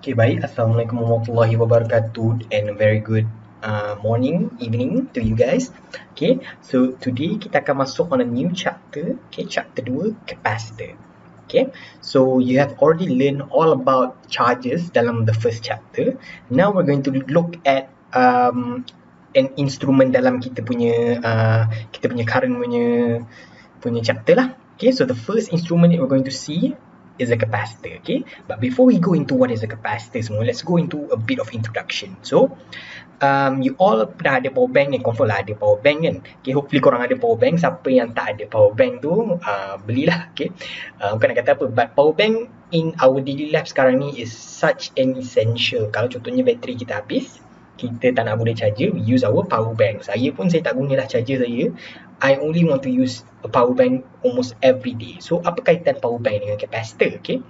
Okay, baik. Assalamualaikum warahmatullahi wabarakatuh and a very good morning, evening to you guys. Okay, so today kita akan masuk on a new chapter. Okay, chapter 2, Capacitor. Okay, so you have already learned all about charges dalam the first chapter. Now we're going to look at an instrument dalam kita punya current punya chapter lah. Okay, so the first instrument that we're going to see is a capacitor. Okay, but before we go into what is a capacitor semua, let's go into a bit of introduction. So you all pernah ada power bank ni, confirm lah ada power bank kan. Okay, hopefully korang ada power bank. Siapa yang tak ada power bank tu belilah. Okay, bukan nak kata apa, but power bank in our daily life sekarang ni is such an essential. Kalau contohnya bateri kita habis, kita tak nak guna charger, we use our power bank. Saya pun saya tak gunalah charger saya. I only want to use a power bank almost every day. So apa kaitan power bank dengan capacitor? Okay,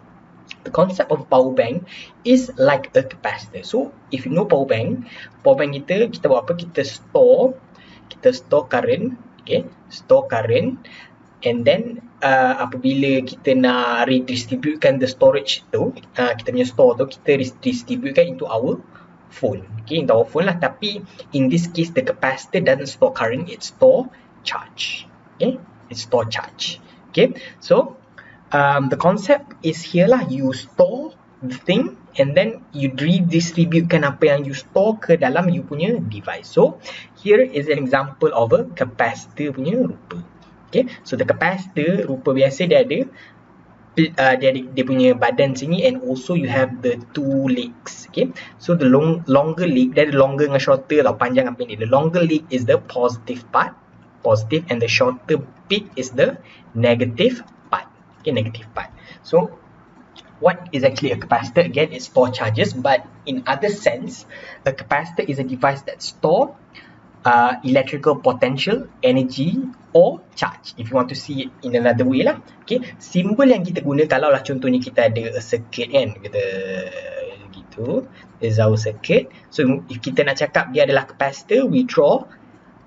the concept of power bank is like a capacitor. So if you know power bank kita buat apa? Kita store current. Okay, store current, and then apabila kita nak redistributekan the storage tu, kita punya store tu kita distributekan into our phone. Okay, into our phone lah. Tapi in this case the capacitor doesn't store current, it store charge. Okay, it store charge. Okay, so the concept is here lah, you store the thing and then you redistributekan apa yang you store ke dalam you punya device. So here is an example of a capacitor punya rupa. Okay, so the capacitor rupa biasa dia ada dia punya badan sini, and also you have the two legs. Okay, so the longer leg, dia ada longer dengan shorter tau, panjang apa ni. The longer leg is the positive part, positive, and the shorter bit is the negative part. Okay, negative part. So what is actually a capacitor? Again, it store charges, but in other sense, a capacitor is a device that store electrical potential, energy or charge, if you want to see it in another way lah. Okay, simbol yang kita guna kalau lah contohnya kita ada a circuit kan, kita gitu, this is our circuit. So if kita nak cakap dia adalah capacitor, we draw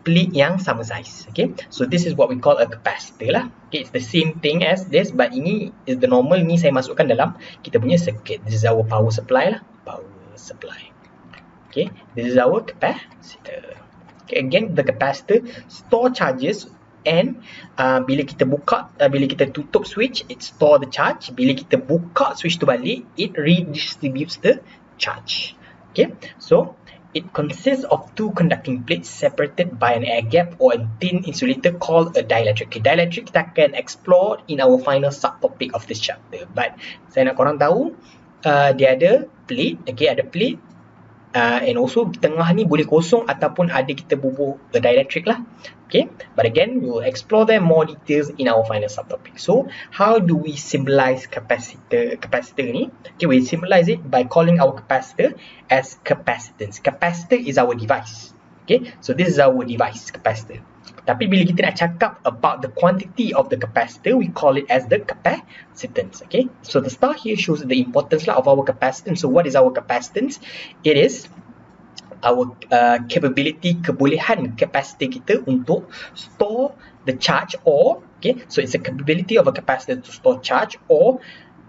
plate yang sama size. Okay, so this is what we call a capacitor lah. Okay, it's the same thing as this, but ini is the normal. Ni saya masukkan dalam kita punya circuit. This is our power supply lah, power supply. Okay, this is our capacitor. Okay, again the capacitor store charges, and bila kita tutup switch, it store the charge. Bila kita buka switch tu balik, it redistributes the charge. Okay, so it consists of two conducting plates separated by an air gap or a thin insulator called a dielectric. Okay, dielectric kita akan explore in our final subtopic of this chapter, but saya nak korang tahu dia ada plate. Okay, ada plate, and also di tengah ni boleh kosong ataupun ada kita bubuh a dielectric lah. Okay, but again we will explore them more details in our final subtopic. So how do we symbolize capacitor ni? Okay, we symbolize it by calling our capacitor as capacitance. Capacitor is our device. Okay, so this is our device, capacitor. Tapi bila kita nak cakap about the quantity of the capacitor, we call it as the capacitance. Okay, so the star here shows the importance of our capacitance. So what is our capacitance? It is our capability, kebolehan capacitor kita untuk store the charge, or okay, so it's a capability of a capacitor to store charge, or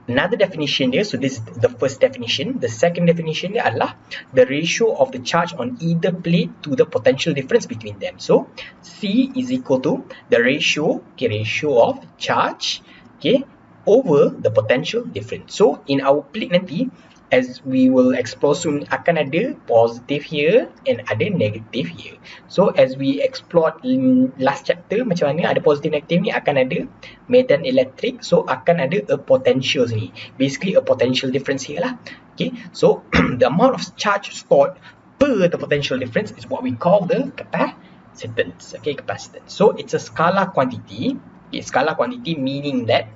another definition dia, so this is the first definition. The second definition dia adalah the ratio of the charge on either plate to the potential difference between them. So C is equal to the ratio, okay, ratio of charge, okay, over the potential difference. So in our plate nanti, as we will explore soon, akan ada positive here and ada negative here. So as we explored in last chapter, macam mana ada positive negative ni, akan ada medan electric, so akan ada a potential ni, basically a potential difference here lah. Okay, so the amount of charge stored per the potential difference is what we call the capacitance. Okay, capacitance. So it's a scalar quantity. Okay, scalar quantity meaning that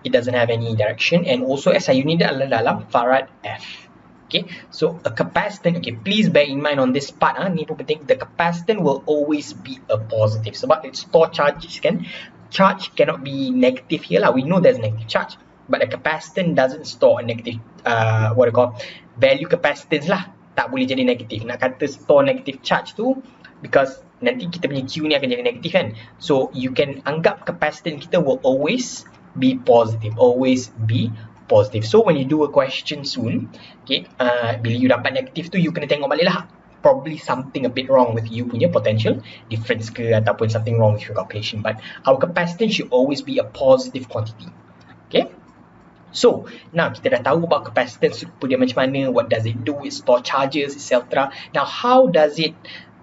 it doesn't have any direction, and also SI unit dia adalah dalam farad F. Okay, so a capacitant, okay, please bear in mind on this part, ni pun penting, the capacitant will always be a positive sebab it store charges kan. Charge cannot be negative here lah, we know there's negative charge, but a capacitant doesn't store a negative what I call value capacitance lah, tak boleh jadi negatif. Nak kata store negative charge tu because nanti kita punya Q ni akan jadi negatif kan. So you can anggap capacitance kita will always be positive, always be positive. So when you do a question soon, okay, bila you dapat negative tu, you kena tengok balik lah. Probably something a bit wrong with you punya potential difference ke, ataupun something wrong with your calculation. But our capacitance should always be a positive quantity. Okay. So now kita dah tahu about capacitance dia macam mana, what does it do, it store charges, etc. Now how does it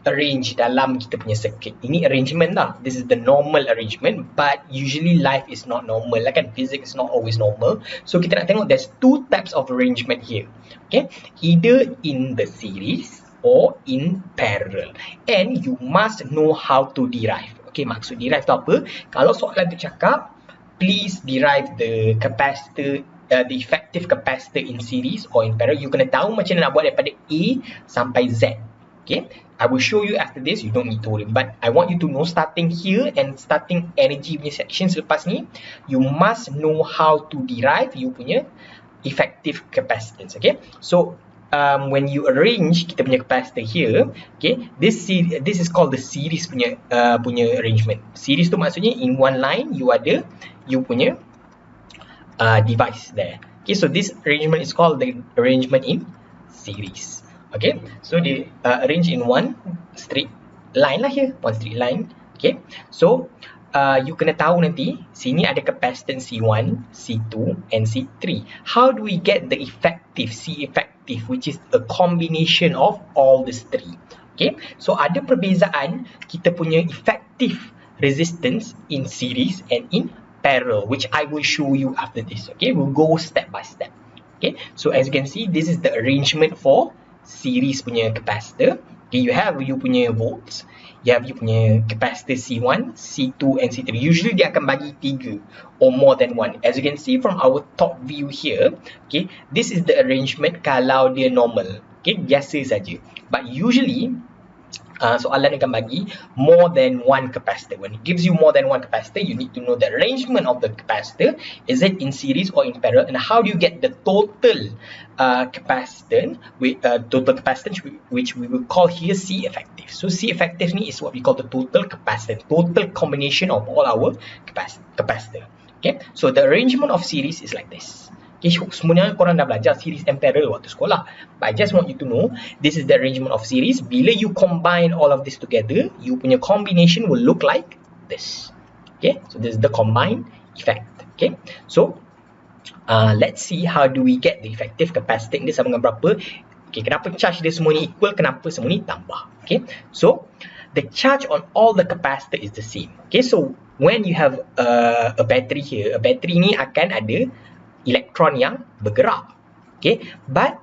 arrange dalam kita punya circuit? Ini arrangement lah. This is the normal arrangement, but usually life is not normal lah kan. Physics is not always normal. So kita nak tengok there's two types of arrangement here. Okay, either in the series or in parallel, and you must know how to derive. Okay, maksud derive tu apa? Kalau soalan tu cakap please derive the capacitor, the effective capacitor in series or in parallel, you kena tahu macam mana nak buat daripada A sampai Z. Okay, I will show you after this, you don't need to worry, but I want you to know starting here and starting energy punya section selepas ni, you must know how to derive you punya effective capacitance. Okay, so when you arrange kita punya capacitor here, okay, this is called the series punya arrangement. Series tu maksudnya in one line you ada you punya device there. Okay, so this arrangement is called the arrangement in series. Okay, so they arrange in one straight line lah here, one straight line. Okay, so you kena tahu nanti sini ada capacitance C1, C2 and C3. How do we get the effective C effective, which is a combination of all these three? Okay, so ada perbezaan kita punya effective resistance in series and in parallel, which I will show you after this. Okay, we'll go step by step. Okay, so as you can see, this is the arrangement for series punya capacitor. Okay, you have you punya volts, you have you punya capacitor C1, C2 and C3. Usually dia akan bagi 3 or more than one. As you can see from our top view here, okay, this is the arrangement kalau dia normal. Okay, biasa saja. But usually soalan akan bagi more than one capacitor. When it gives you more than one capacitor, you need to know the arrangement of the capacitor. Is it in series or in parallel? And how do you get the total capacitance, which we will call here C effective. So C effective ni is what we call the total capacitance, total combination of all our capacitor. Okay, so the arrangement of series is like this. Okay, semuanya korang dah belajar series and parallel waktu sekolah, but I just want you to know this is the arrangement of series. Bila you combine all of this together, you punya combination will look like this. Okay, so this is the combined effect. Okay, so let's see how do we get the effective capacitance dia sama dengan berapa. Okay, kenapa charge dia semua ni equal, kenapa semua ni tambah. Okay, so the charge on all the capacitor is the same. Okay, so when you have a battery here, a battery ni akan ada elektron yang bergerak. Okay, but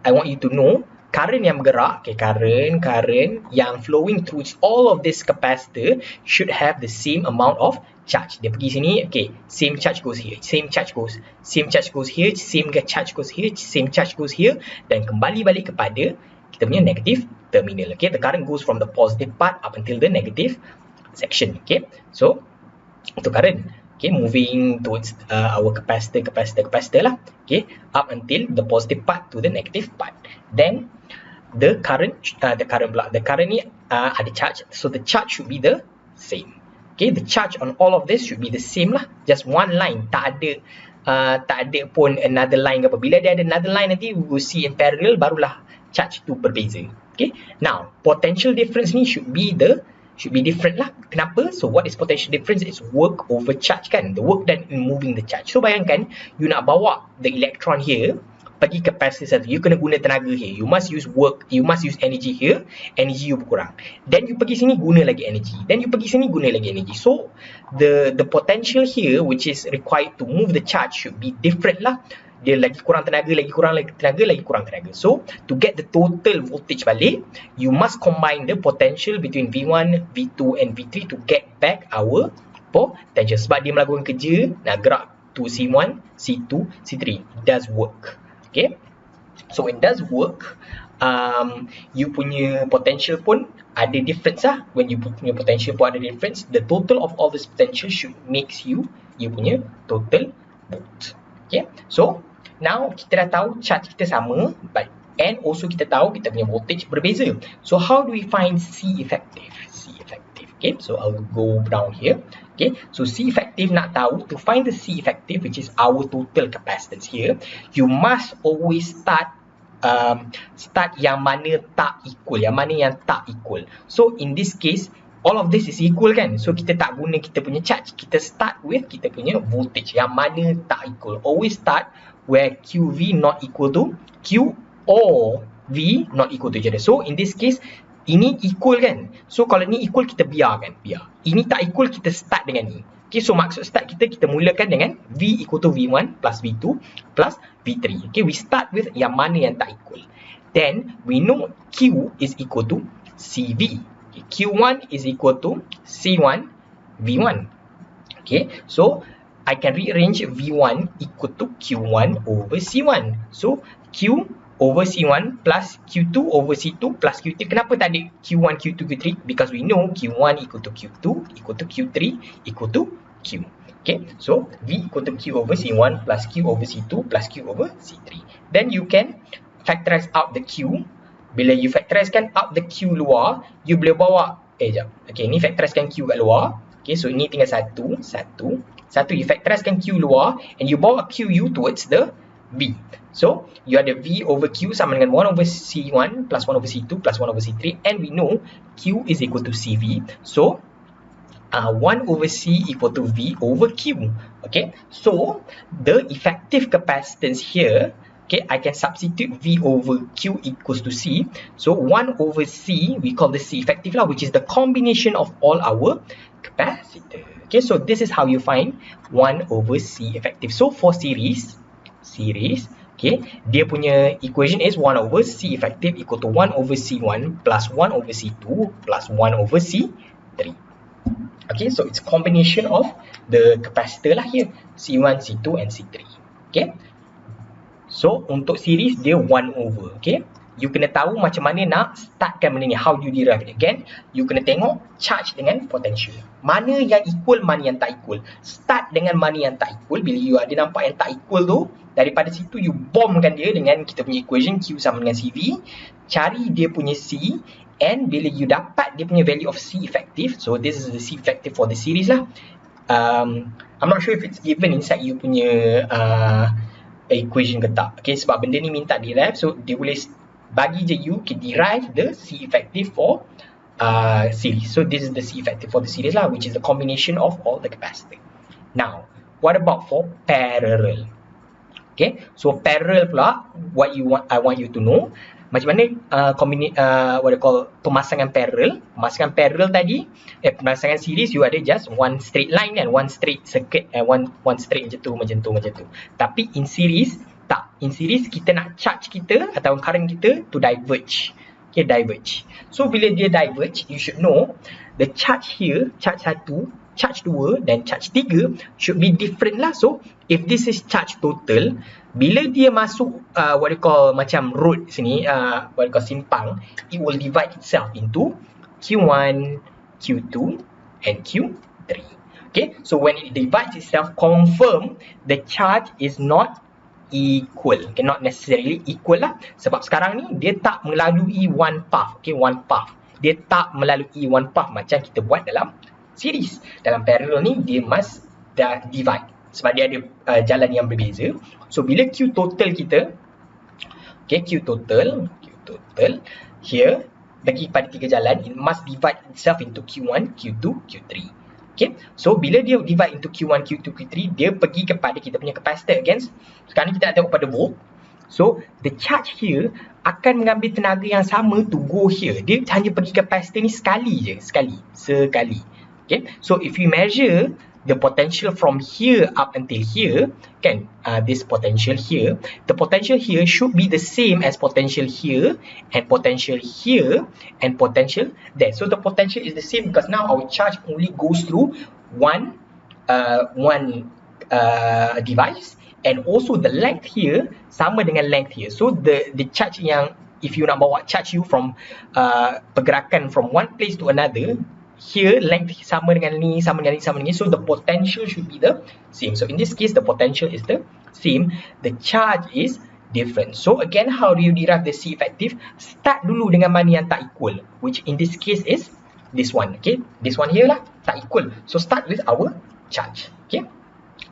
I want you to know current yang bergerak, okay, current yang flowing through all of this capacitor should have the same amount of charge. Dia pergi sini, okay, same charge goes here, same charge goes here, same charge goes here, same charge goes here, dan kembali balik kepada kita punya negative terminal. Okay, the current goes from the positive part up until the negative section. Okay, so itu current. Okay, moving towards our capacitor lah. Okay, up until the positive part to the negative part. Then the current ni ada charge, so the charge should be the same. Okay, the charge on all of this should be the same lah. Just one line, tak ada pun another line ke apa. Bila dia ada another line nanti we will see in parallel, barulah charge tu berbeza. Okay, now potential difference ni should be different lah. Kenapa? So what is potential difference? It's work over charge kan, the work done in moving the charge. So bayangkan you nak bawa the electron here pergi capacitor satu, you kena guna tenaga here, you must use work, you must use energy here, energy you berkurang, then you pergi sini guna lagi energy, then you pergi sini guna lagi energy. So the potential here which is required to move the charge should be different lah. Dia lagi kurang tenaga, lagi kurang tenaga. So to get the total voltage balik, you must combine the potential between V1, V2 and V3 to get back our potential. Sebab dia melakukan kerja nak gerak to C1, C2, C3. It does work. Okay, so it does work. You punya potential pun ada difference lah. When you punya potential pun ada difference, the total of all this potential should makes you punya total volt. Okay, so now kita dah tahu charge kita sama, but and also kita tahu kita punya voltage berbeza. So how do we find C effective? Okay, so I'll go down here. Okay, so C effective nak tahu, to find the C effective, which is our total capacitance here, you must always start yang mana tak equal, So in this case, all of this is equal kan, so kita tak guna kita punya charge, kita start with kita punya voltage yang mana tak equal. Always start where QV not equal to Q or V not equal to each other. So in this case, ini equal kan, so kalau ni equal kita biarkan, ini tak equal kita start dengan ni. Okay, so maksud start kita mulakan dengan V equal to V1 plus V2 plus V3. Okay, we start with yang mana yang tak equal. Then we know Q is equal to CV. Okay, Q1 is equal to C1 V1. Okay, so I can rearrange V1 equal to Q1 over C1. So Q over C1 plus Q2 over C2 plus Q3. Kenapa tak ada Q1, Q2, Q3? Because we know Q1 equal to Q2 equal to Q3 equal to Q. Okay, so V equal to Q over C1 plus Q over C2 plus Q over C3. Then you can factorize out the Q. Bila you factorizekan out the Q luar, you boleh bawa, okay, ni factorizekan Q kat luar. Okay, so ini tinggal satu, you factorizekan Q luar and you bawa QU towards the V. So you ada V over Q sama dengan 1 over C1 plus 1 over C2 plus 1 over C3, and we know Q is equal to CV. So 1 over C equal to V over Q. Okay, so the effective capacitance here, okay, I can substitute V over Q equals to C. So 1 over C, we call the C effective lah, which is the combination of all our capacitor. Okay, so this is how you find 1 over C effective. So for series, okay, dia punya equation is 1 over C effective equal to 1 over C1 plus 1 over C2 plus 1 over C3. Okay, so it's combination of the capacitor lah here, C1, C2 and C3. Okay, so untuk series dia 1 over. Okay, you kena tahu macam mana nak startkan benda ni, how you derive it. Again, you kena tengok charge dengan potential, mana yang equal, mana yang tak equal. Start dengan mana yang tak equal. Bila you ada nampak yang tak equal tu, daripada situ you bombkan dia dengan kita punya equation Q sama dengan CV, cari dia punya C, and bila you dapat dia punya value of C effective, so this is the C effective for the series lah. I'm not sure if it's given inside you punya equation ke tak. Okay, sebab benda ni minta derive, so dia boleh bagi je you can derive the C effective for series. So this is the C effective for the series lah, which is the combination of all the capacitor. Now, what about for parallel? Okay, so parallel pula, I want you to know macam mana what you call pemasangan parallel. Pemasangan parallel tadi, pemasangan series you ada just one straight line kan, one straight circuit, one straight macam tu. Tapi in series tak. In series kita nak charge kita atau current kita to diverge. Okay, diverge. So bila dia diverge, you should know the charge here, charge 1, charge 2 dan charge 3 should be different lah. So if this is charge total, bila dia masuk what you call macam road sini, what you call simpang, it will divide itself into Q1, Q2 and Q3. Okay, so when it divides itself, confirm the charge is not equal. Okay, not necessarily equal lah, sebab sekarang ni dia tak melalui one path. Okay, one path, dia tak melalui one path macam kita buat dalam series. Dalam parallel ni dia must divide sebab dia ada jalan yang berbeza. So bila Q total kita, okay, Q total here bagi pada 3 jalan, it must divide itself into Q1, Q2, Q3. Okay, so bila dia divide into Q1, Q2, Q3, dia pergi kepada kita punya capacitor. Again, sekarang ni kita nak tengok pada volt. So the charge here akan mengambil tenaga yang sama to go here. Dia hanya pergi capacitor ni sekali je, sekali. Okay, so if you measure the potential from here up until here, kan, this potential here, the potential here should be the same as potential here and potential here and potential there. So the potential is the same because now our charge only goes through one device, and also the length here sama dengan length here. So the charge yang, if you nak bawa charge you from pergerakan from one place to another, here length sama dengan ni, sama dengan ni, so the potential should be the same. So in this case the potential is the same, the charge is different. So again, how do you derive the C effective? Start dulu dengan mana yang tak equal, which in this case is this one. Okay, this one here lah, tak equal. So start with our charge. Okay,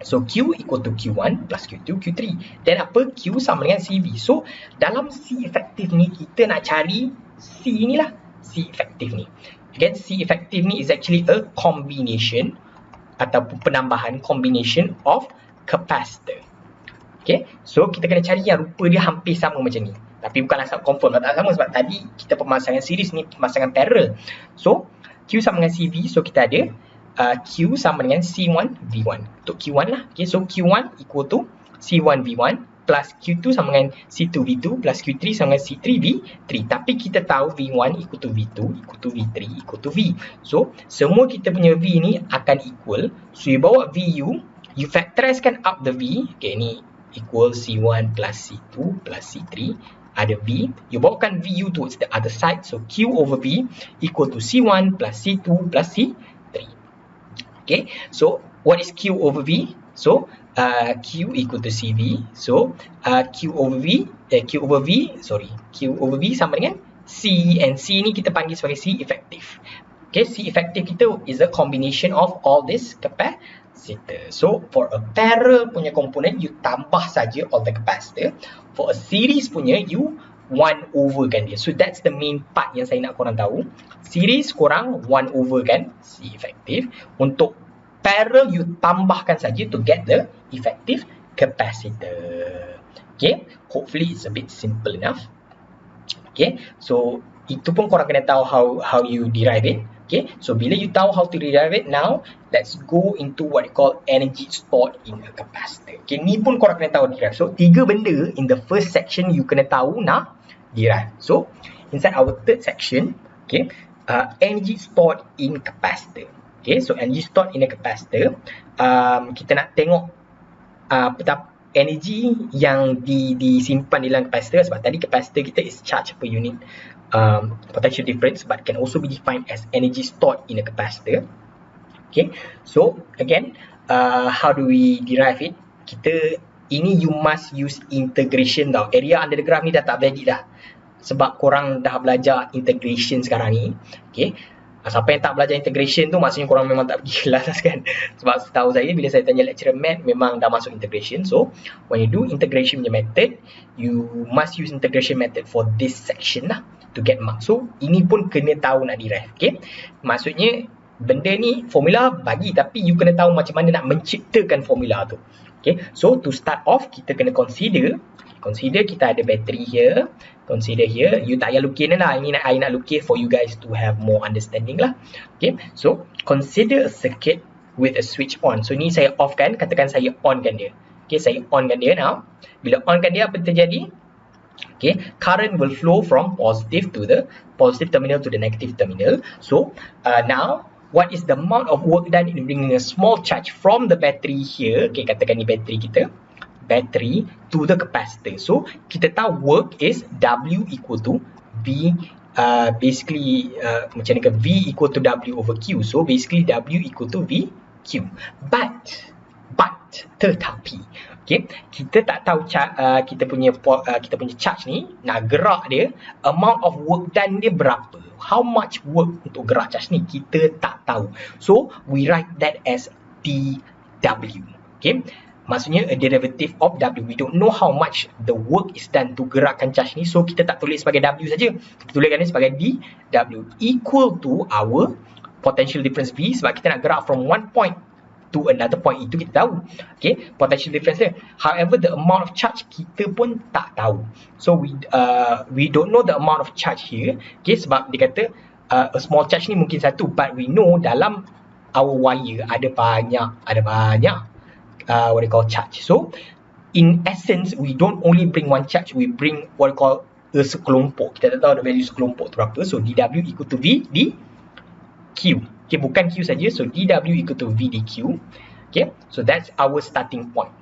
so Q equal to Q1 plus Q2, Q3. Then apa? Q sama dengan CV. So dalam C efektif ni, kita nak cari C ni lah, C efektif ni. Again, C efektif ni is actually a combination ataupun penambahan combination of capacitor. Okay, so kita kena cari yang rupa dia hampir sama macam ni. Tapi bukanlah confirm tak sama sebab tadi kita pemasangan series ni pemasangan parallel. So Q sama dengan CV, so kita ada Q sama dengan C1 V1 untuk Q1 lah. Okay, so Q1 equal to C1 V1 plus Q2 sama dengan C2 V2 plus Q3 sama dengan C3 V3. Tapi kita tahu V1 equal to V2 equal to V3 equal to V. So semua kita punya V ni akan equal. So you bawa VU, you factorizekan up the V. Okay, ni equal C1 plus C2 plus C3. Ada V, you bawakan VU towards the other side. So Q over V equal to C1 plus C2 plus C3. Okay, so what is Q over V? So Q equal to CV. So Q over V sama dengan C, and C ni kita panggil sebagai C effective. Okay, C effective kita is a combination of all this capacitor. So for a parallel punya component, you tambah saja all the capacitor. For a series punya, you 1 over kan dia. So that's the main part yang saya nak korang tahu. Series korang 1 over kan C effective. Untuk parallel, you tambahkan saja to get the effective capacitor. Okay, hopefully it's a bit simple enough. Okay, so itu pun korang kena tahu how you derive it. Okay, so bila you tahu how to derive it, now let's go into what you call energy stored in a capacitor. Okay, ni pun korang kena tahu derive. So 3 benda in the first section you kena tahu nak derive. So inside our third section, okay, energy stored in capacitor. Okay, so energy stored in a capacitor, kita nak tengok betapa energy yang disimpan di dalam capacitor. Sebab tadi capacitor kita is charge per unit potential difference, but can also be defined as energy stored in a capacitor. Okay, so again, how do we derive it? Ini you must use integration tau. Area under the graph ni dah tak valid dah, sebab korang dah belajar integration sekarang ni. Okay, siapa yang tak belajar integration tu maksudnya korang memang tak pergi kelas kan. Sebab setahu saya, bila saya tanya lecturer math, memang dah masuk integration. So when you do integration punya method, you must use integration method for this section lah to get mark. So ini pun kena tahu nak derive. Okay, maksudnya benda ni formula bagi, tapi you kena tahu macam mana nak menciptakan formula tu. Okay, so to start off, kita kena consider kita ada battery here. Consider here, you tak payah lukis lah, ini I nak lukis for you guys to have more understanding lah. Okay, so consider a circuit with a switch on. So ni saya off kan, katakan saya on kan dia. Okay, saya on kan dia now. Bila on kan dia, apa terjadi? Okay, current will flow from positive terminal to the negative terminal. So now what is the amount of work done in bringing a small charge from the battery here? Okay, katakan ni battery kita, battery to the capacitor. So kita tahu work is W equal to V, basically macam ni ke, V equal to W over Q. So basically W equal to V Q. But tetapi, okay, kita tak tahu kita punya charge ni nak gerak dia, amount of work done dia berapa. How much work untuk gerak charge ni kita tak tahu. So we write that as dW. Okay, maksudnya a derivative of W. We don't know how much the work is done to gerakkan charge ni. So kita tak tulis sebagai W saja. Kita tuliskan ni sebagai dW equal to our potential difference V, sebab kita nak gerak from one point to another point. Itu kita tahu. Okay, potential difference dia. However, the amount of charge kita pun tak tahu. So we don't know the amount of charge here. Okay, sebab dia kata a small charge ni mungkin satu, but we know dalam our wire ada banyak what they call charge. So in essence, we don't only bring one charge, we bring what they call a sekelompok. Kita tak tahu the value sekelompok tu berapa. So dW equal to V dQ. Okay, bukan Q saja. So dW equal to V dQ. Okay, so that's our starting point.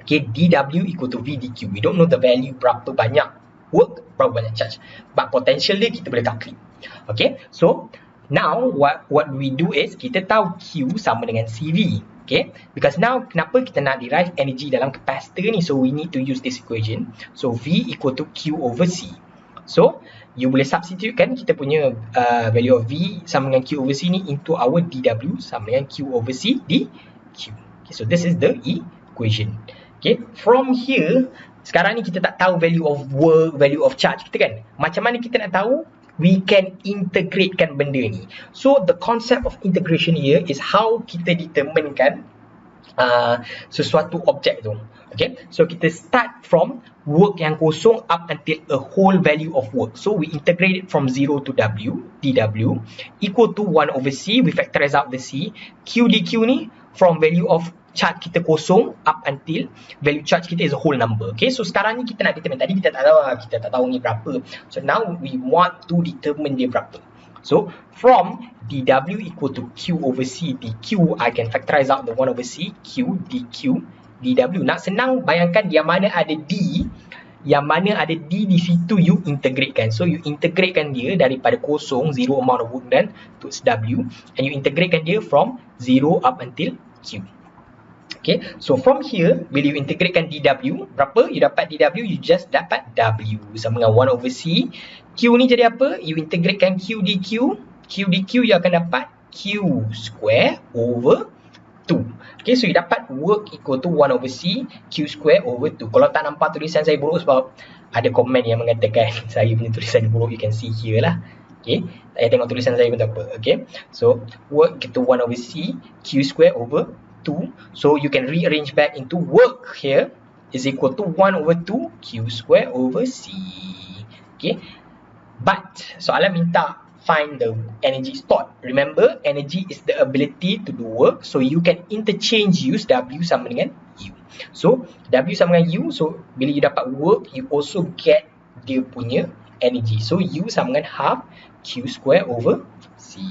Okay, dW equal to V dQ. We don't know the value berapa banyak work, berapa banyak charge, but potential dia kita boleh calculate. Okay, so now what we do is kita tahu Q sama dengan CV. Okay, because now kenapa kita nak derive energy dalam capacitor ni? So we need to use this equation. So V equal to Q over C. So you boleh substitute kan kita punya value of V sama dengan Q over C ni into our dW sama dengan Q over C dQ. Okay, so this is the equation. Okay, from here sekarang ni kita tak tahu value of work, value of charge kita kan. Macam mana kita nak tahu? We can integratekan benda ni. So the concept of integration here is how kita determinekan sesuatu objek tu. Okay, so kita start from work yang kosong up until a whole value of work. So we integrate it from 0 to W, dW equal to 1 over C. We factorize out the C. Q dQ ni from value of charge kita kosong up until value charge kita is a whole number. Okay, so sekarang ni kita nak determine. Tadi kita tak tahu ni berapa. So now we want to determine dia berapa. So from dW equal to Q over C dQ, I can factorize out the 1 over C Q dQ dW. Nak senang, bayangkan yang mana ada D, di situ you integratekan. So you integratekan dia daripada kosong, zero amount of work done to W, and you integratekan dia from 0 up until Q. Okay, so from here, bila you integratekan dW, berapa? You dapat dW, you just dapat W sama dengan 1 over C. Q ni jadi apa? You integratekan Q dQ. Q dQ, you akan dapat Q square over 2. Okay, so you dapat work equal to 1 over C, Q square over 2. Kalau tak nampak tulisan saya buruk sebab ada komen yang mengatakan saya punya tulisan buruk, you can see here lah. Okay, saya tengok tulisan saya pun tak apa. Okay, so work equal to 1 over C, Q square over 2. So you can rearrange back into work here is equal to 1 over 2 Q square over C. Okay, but soalan minta find the energy stored. Remember, energy is the ability to do work. So you can interchange use W sama dengan U. So W sama dengan U. So bila you dapat work, you also get dia punya energy. So U sama dengan half Q square over C.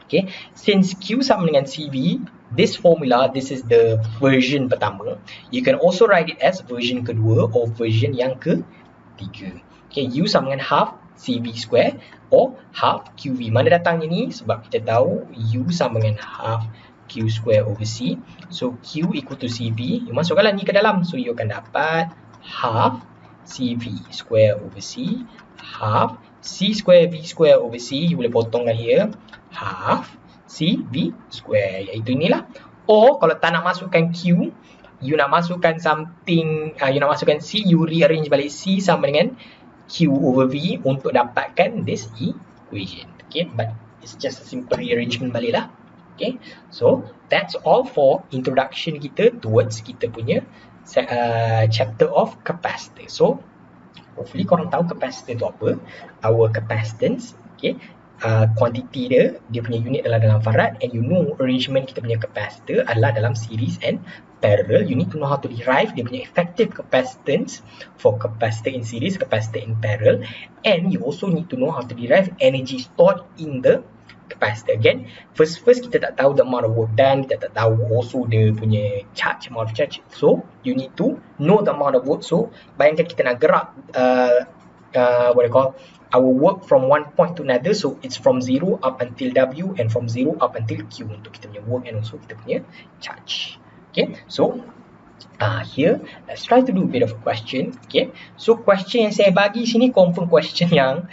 Okay, since Q sama dengan CV, this formula, this is the version pertama. You can also write it as version kedua or version yang ketiga. Okay, U sama dengan half CV square or half QV. Mana datangnya ni? Sebab kita tahu U sama dengan half Q square over C. So Q equal to CV. You masukkanlah ni ke dalam. So you akan dapat half CV square over C, half C square V square over C. You boleh potongkan here. Half CV square, iaitu inilah. Or kalau tak nak masukkan Q, you nak masukkan something, you nak masukkan C, you rearrange balik C sama dengan Q over V untuk dapatkan this equation. Okay, but it's just a simple rearrangement balik lah. Okay, so that's all for introduction kita towards kita punya chapter of capacitor. So hopefully korang tahu capacitor tu apa, our capacitance. Okay, quantity dia punya unit adalah dalam farad, and you know arrangement kita punya capacitor adalah dalam series and parallel. You need to know how to derive dia punya effective capacitance for capacitor in series, capacitor in parallel, and you also need to know how to derive energy stored in the capacitor. Again, first kita tak tahu the amount of work done, kita tak tahu also dia punya charge, amount of charge. So you need to know the amount of work. So bayangkan kita nak gerak what they call our work from one point to another. So it's from 0 up until W and from 0 up until Q untuk kita punya work and also kita punya charge. Okay, so here let's try to do a bit of a question. Okay, so question yang saya bagi sini confirm question yang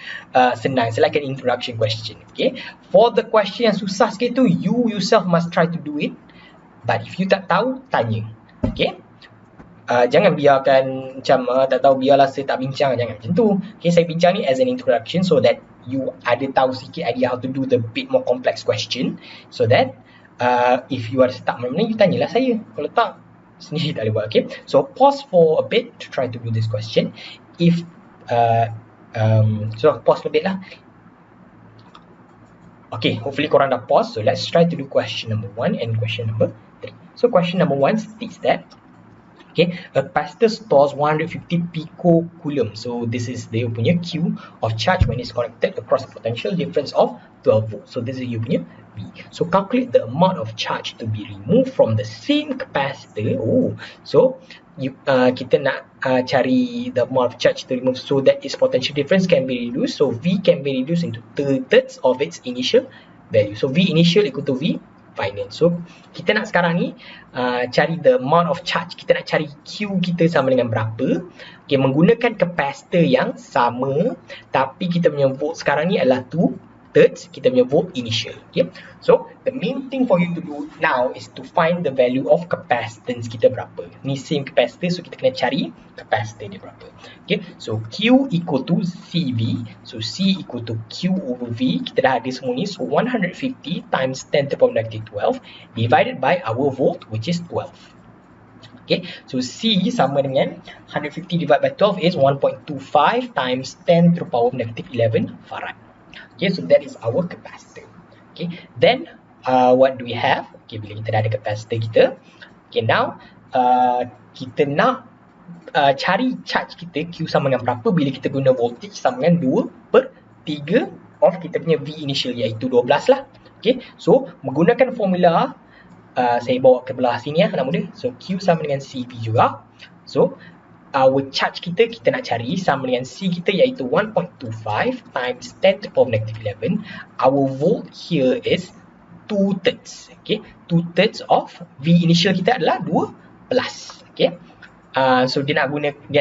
senang. It's like an introduction question. Okay, for the question yang susah sikit tu, you yourself must try to do it. But if you tak tahu, tanya. Okay, jangan biarkan macam tak tahu, biarlah saya tak bincang, jangan macam tu. Okay, saya bincang ni as an introduction so that you ada tahu sikit idea how to do the bit more complex question, so that if you are stuck mana-mana, you tanyalah saya. Kalau tak, sendiri tak boleh buat. Okay, so pause for a bit to try to do this question. If so pause a bit lah. Okay, hopefully korang dah pause. So let's try to do question number 1 and question number 3. So question number 1 states that, okay, a capacitor stores 150 picocoulomb. So this is dia punya Q of charge when it's connected across a potential difference of 12 volts. So this is you punya V. So calculate the amount of charge to be removed from the same capacitor. Oh, so you kita nak cari the amount of charge to remove so that its potential difference can be reduced. So V can be reduced into 2/3 of its initial value. So V initial equal to V final. So kita nak sekarang ni cari the amount of charge. Kita nak cari Q kita sama dengan berapa. Okay, menggunakan capacitor yang sama, tapi kita punya volt sekarang ni adalah 2/3 kita punya volt initial. Okay, so the main thing for you to do now is to find the value of capacitance kita berapa. Ni same capacitor, so kita kena cari capacitor dia berapa. Okay, so Q equal to CV, so C equal to Q over V. Kita dah ada semua ni, so 150 times 10 to the power negative 12 divided by our volt, which is 12. Okay, so C sama dengan 150 divided by 12 is 1.25 times 10 to the power negative 11 farad. Okay, so that is our capacitor. Okay, then what do we have? Okay, bila kita dah ada capacitor kita, okay, now kita nak cari charge kita Q sama dengan berapa bila kita guna voltage sama dengan 2/3 of kita punya V initial, iaitu 12 lah. Okay, so menggunakan formula saya bawa ke belah sini anak muda. So Q sama dengan CV juga. So our charge kita nak cari sama dengan C kita, iaitu 1.25 times 10 to the power negative 11. Our volt here is 2/3. Okay, 2/3 of V initial kita adalah 12. Okay, so dia nak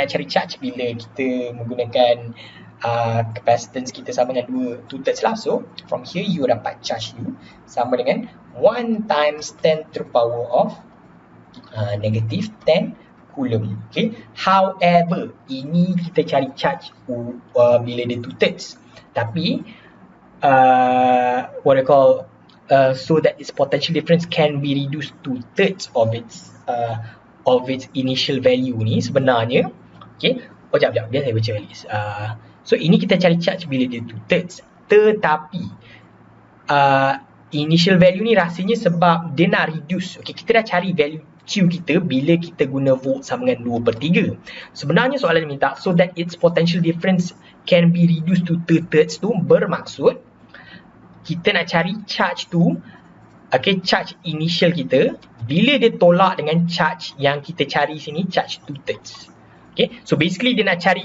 cari charge bila kita menggunakan capacitance kita sama dengan 2/3 lah. So from here you dapat charge U sama dengan 1 times 10 to the power of negative 10 coulomb. Okay, however ini kita cari charge bila dia 2/3, tapi what I call so that its potential difference can be reduced to 2/3 of its initial value ni sebenarnya. Okay, sekejap biar saya baca balik. So ini kita cari charge bila dia 2/3, tetapi initial value ni rasanya sebab dia nak reduce. Okay, kita dah cari value Q kita bila kita guna volt sama dengan 2/3. Sebenarnya soalan minta so that its potential difference can be reduced to 2/3 tu bermaksud kita nak cari charge tu, okay, charge initial kita bila dia tolak dengan charge yang kita cari sini, charge 2/3. Okay, so basically dia nak cari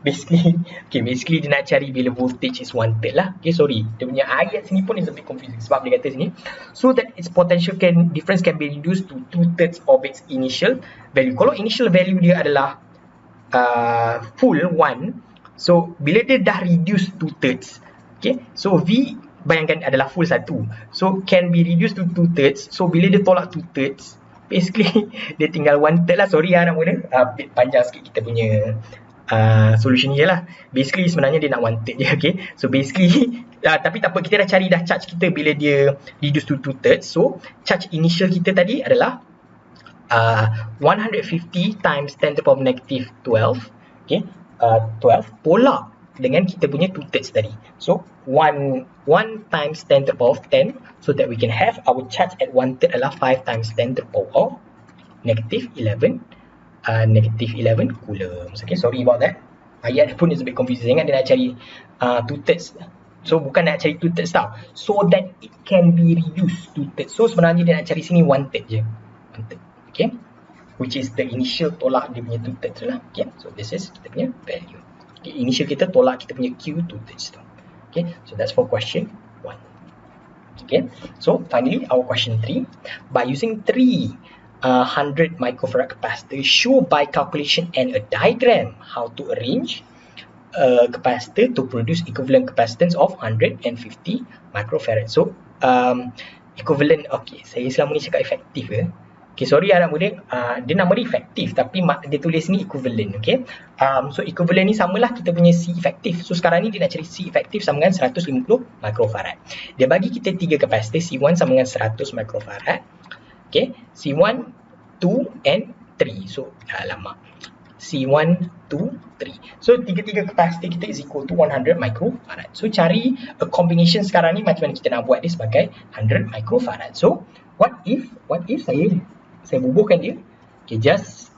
basically dia nak cari bila voltage is 1/3 lah. Okay, sorry, dia punya ayat sini pun is a bit confusing sebab dia kata sini so that its potential difference can be reduced to 2/3 of its initial value. Kalau initial value dia adalah full 1, so bila dia dah reduce 2/3, okay, so V bayangkan adalah full 1, so can be reduced to 2/3. So bila dia tolak 2/3, basically dia tinggal 1/3 lah. Sorry anak muda, bit panjang sikit kita punya solution ni je lah. Basically sebenarnya dia nak 1/3 je. Okay, so basically tapi tak apa, kita dah cari dah charge kita bila dia reduce to 2/3. So charge initial kita tadi adalah 150 times 10 to the power negative 12. Okay, 12 tolak dengan kita punya 2/3 tadi. So 1 times 10 to the power of 10, so that we can have our charge at 1/3 adalah 5 times 10 to the power of negative 11 coulombs. Okay, sorry about that. Ayat pun is a bit confusing. Ingat dia nak cari 2/3. So bukan nak cari 2/3 tau, so that it can be reduced 2/3. So sebenarnya dia nak cari sini 1/3 je. 1/3. Okay, which is the initial tolak dia punya 2/3 lah. Okay, so this is kita punya value. Okay, initial kita tolak kita punya Q 2/3 tu. Okay, so that's for question 1. Okay, so finally our question 3. By using 300 microfarad capacitor, show by calculation and a diagram how to arrange a capacitor to produce equivalent capacitance of 150 microfarad. So equivalent, okay, saya selama ni cakap efektif ke? Okay, sorry anak muda, dia nama dia efektif tapi dia tulis ni equivalent. Okay, so equivalent ni samalah kita punya C efektif. So sekarang ni dia nak cari C efektif sama dengan 150 microfarad. Dia bagi kita 3 kapasitor, C1 sama dengan 100 microfarad. Okay, C1, 2 and 3. So lama C1, 2, 3. So tiga-tiga kapasitor kita is equal to 100 microfarad. So cari a combination sekarang ni macam mana kita nak buat dia sebagai 100 microfarad. So what if saya bubuhkan dia. Okay, just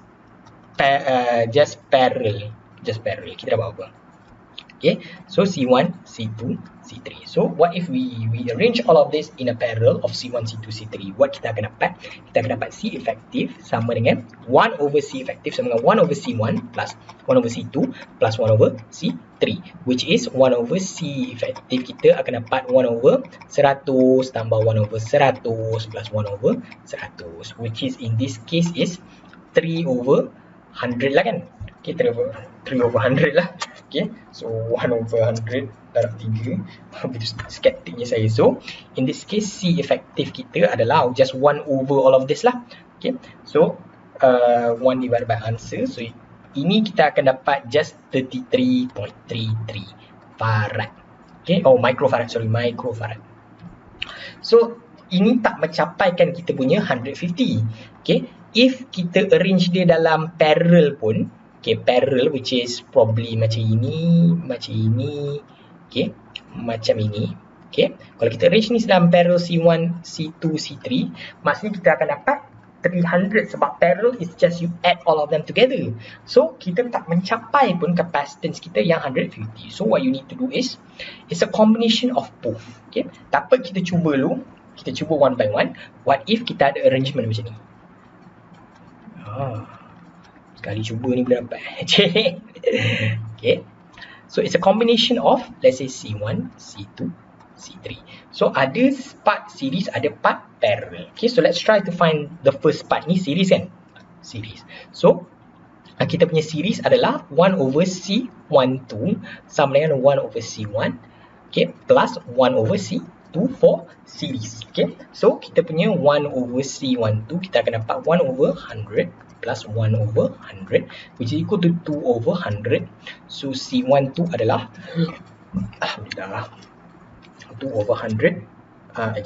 parallel. Kita dah buat apa? Okay, so C1, C2, C3. So what if we arrange all of this in a parallel of C1, C2, C3? What kita akan dapat? Kita akan dapat C effective sama dengan 1 over C effective sama dengan 1 over C1 plus 1 over C2 plus 1 over C3, which is 1 over C effective kita akan dapat 1 over 100 tambah 1 over 100 plus 1 over 100, which is in this case is 3 over 100 lah kan. Okay, 3 over 100 lah. Okay, so 1 over 100 darab 3. Begitu skeptiknya saya. So, in this case, C effective kita adalah just 1 over all of this lah. Okay, so 1 divided by answer. So, ini kita akan dapat just 33.33 farad. Okay, oh microfarad, sorry, microfarad. So, ini tak mencapaikan kita punya 150. Okay, if kita arrange dia dalam parallel pun, okay, parallel which is probably macam ini, okay, macam ini. Okay, kalau kita arrange ni dalam parallel C1, C2, C3, maksudnya kita akan dapat 300 sebab parallel is just you add all of them together. So, kita tak mencapai pun capacitance kita yang 150. So, what you need to do is, it's a combination of both. Okay, tak apa, kita cuba dulu. Kita cuba one by one. What if kita ada arrangement macam ni? Sekali cuba ni boleh dapat. Okay. So, it's a combination of, let's say C1, C2, C3. So, ada part series, ada part parallel. Okay, so let's try to find the first part ni, series kan? Series. So, kita punya series adalah 1 over C12 sama dengan 1 over C1, okay, plus 1 over C2 for series. Okay, so kita punya 1 over C12 kita akan dapat 1 over 100 plus 1 over 100 which is equal to 2 over 100. So C12 adalah 2 over 100. 1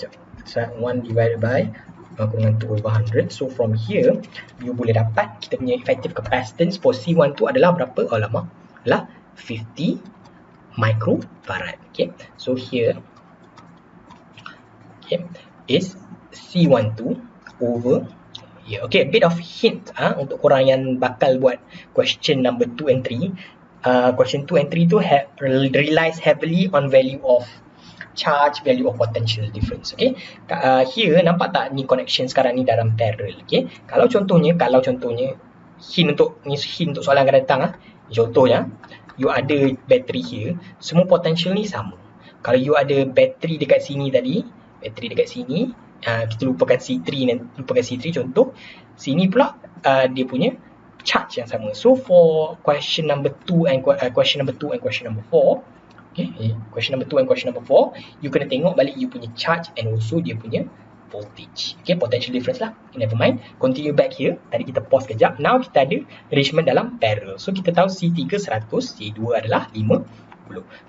divided by kurang 2 over 100. So from here you boleh dapat kita punya effective capacitance for C12 adalah berapa? Adalah 50 microfarad. Okay, so here, okay, is C12 over here. Okay, a bit of hint untuk korang yang bakal buat question number 2 and 3. Question 2 and 3 tu relies heavily on value of charge, value of potential difference. Okay, here nampak tak ni connection sekarang ni dalam parallel. Okay, kalau contohnya hint untuk soalan akan datang contohnya you ada battery here, semua potential ni sama. Kalau you ada battery dekat sini tadi, kita lupakan C3 contoh, sini pula dia punya charge yang sama. So for question number 2 and question number 4, okay, question number 2 and question number 4, you kena tengok balik you punya charge and also dia punya voltage. Okay, potential difference lah. Okay, never mind. Continue back here. Tadi kita pause kejap. Now kita ada arrangement dalam parallel. So kita tahu C3 100, C2 adalah 50.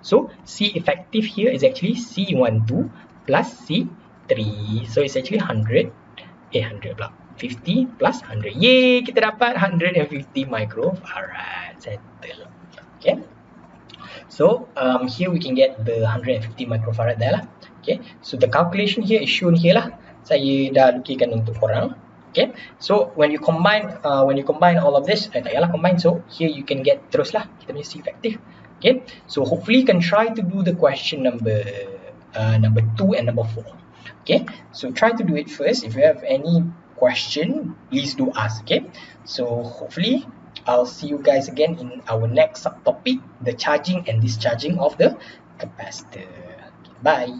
So C effective here is actually C12 plus C3. So it's actually 100 pula. 50 plus 100. Yay, kita dapat 150 microfarad. Settle. Okay. So here we can get the 150 microfarad there lah. Okay. So the calculation here is shown here lah. Saya dah lukikan untuk korang. Okay. So when you combine all of this, tak payahlah combine. So here you can get terus lah kita punya C effective. Okay. So hopefully you can try to do the question number 2 and number 4. Okay. So try to do it first. If you have any question, please do ask. Okay. So hopefully I'll see you guys again in our next subtopic, the charging and discharging of the capacitor. Okay, bye.